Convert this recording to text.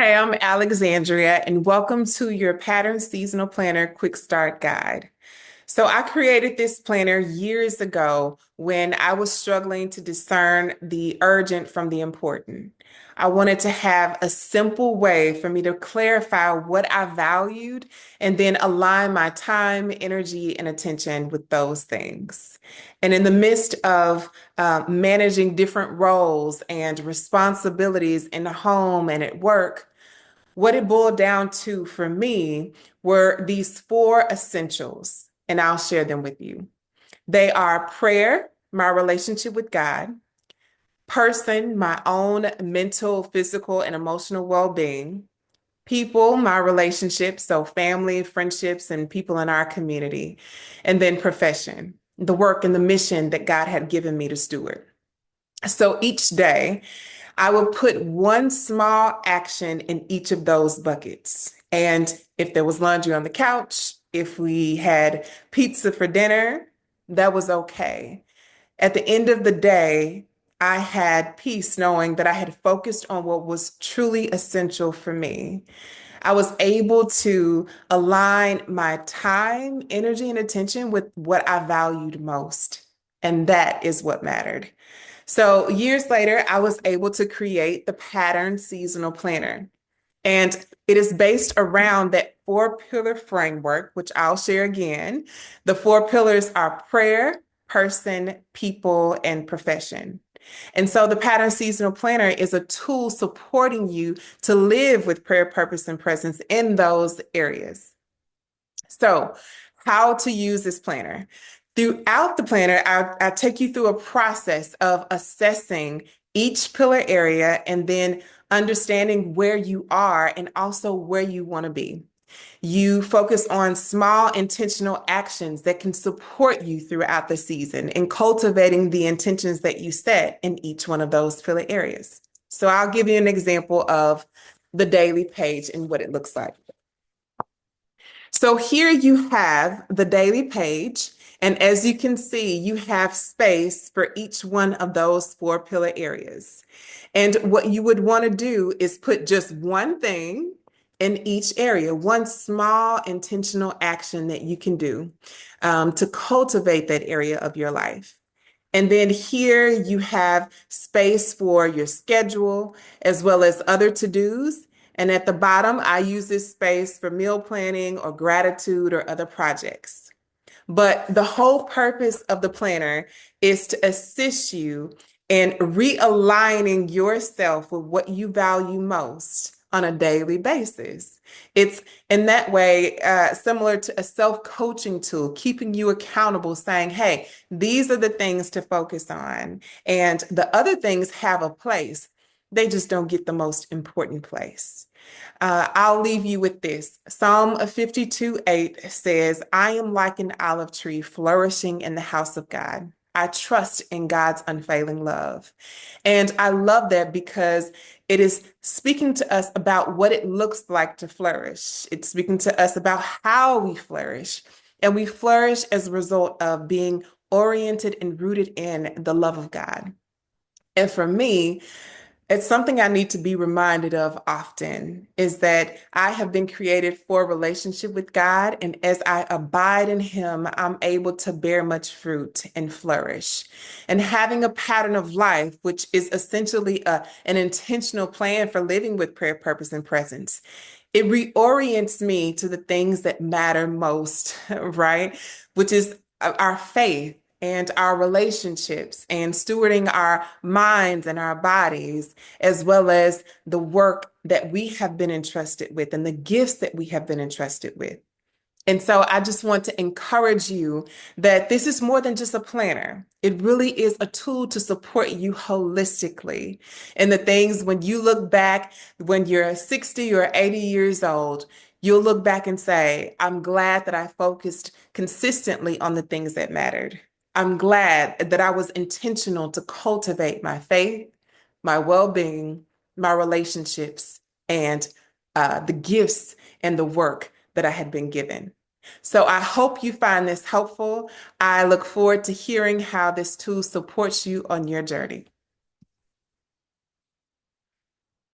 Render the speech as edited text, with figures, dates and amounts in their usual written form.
Hey, I'm Alexandria, and welcome to your Pattern Seasonal Planner Quick Start Guide. So, I created this planner years ago when I was struggling to discern the urgent from the important. I wanted to have a simple way for me to clarify what I valued and then align my time, energy, and attention with those things. And in the midst of managing different roles and responsibilities in the home and at work, what it boiled down to for me were these four essentials, and I'll share them with you. They are prayer, my relationship with God; person, my own mental, physical, and emotional well-being; people, my relationships, so family, friendships, and people in our community; and then profession, the work and the mission that God had given me to steward. So each day, I will put one small action in each of those buckets. And if there was laundry on the couch, if we had pizza for dinner, that was okay. At the end of the day, I had peace knowing that I had focused on what was truly essential for me. I was able to align my time, energy, and attention with what I valued most. And that is what mattered. So years later, I was able to create the Pattern Seasonal Planner. And it is based around that four-pillar framework, which I'll share again. The four pillars are prayer, person, people, and profession. And so the Pattern Seasonal Planner is a tool supporting you to live with prayer, purpose, and presence in those areas. So, how to use this planner? Throughout the planner, I take you through a process of assessing each pillar area and then understanding where you are and also where you want to be. You focus on small intentional actions that can support you throughout the season in cultivating the intentions that you set in each one of those pillar areas. So I'll give you an example of the daily page and what it looks like. So here you have the daily page. And as you can see, you have space for each one of those four pillar areas. And what you would want to do is put just one thing in each area, one small intentional action that you can do to cultivate that area of your life. And then here you have space for your schedule as well as other to-dos. And at the bottom, I use this space for meal planning or gratitude or other projects. But the whole purpose of the planner is to assist you in realigning yourself with what you value most on a daily basis. It's in that way similar to a self-coaching tool, keeping you accountable, saying, hey, these are the things to focus on. And the other things have a place. They just don't get the most important place. I'll leave you with this. Psalm 52:8 says, I am like an olive tree flourishing in the house of God. I trust in God's unfailing love. And I love that because it is speaking to us about what it looks like to flourish. It's speaking to us about how we flourish. And we flourish as a result of being oriented and rooted in the love of God. And for me, it's something I need to be reminded of often is that I have been created for a relationship with God. And as I abide in Him, I'm able to bear much fruit and flourish. And having a pattern of life, which is essentially an intentional plan for living with prayer, purpose, and presence, it reorients me to the things that matter most, right? Which is our faith and our relationships and stewarding our minds and our bodies, as well as the work that we have been entrusted with and the gifts that we have been entrusted with. And so I just want to encourage you that this is more than just a planner. It really is a tool to support you holistically. And the things when you look back, when you're 60 or 80 years old, you'll look back and say, I'm glad that I focused consistently on the things that mattered. I'm glad that I was intentional to cultivate my faith, my well-being, my relationships, and the gifts and the work that I had been given. So I hope you find this helpful. I look forward to hearing how this tool supports you on your journey.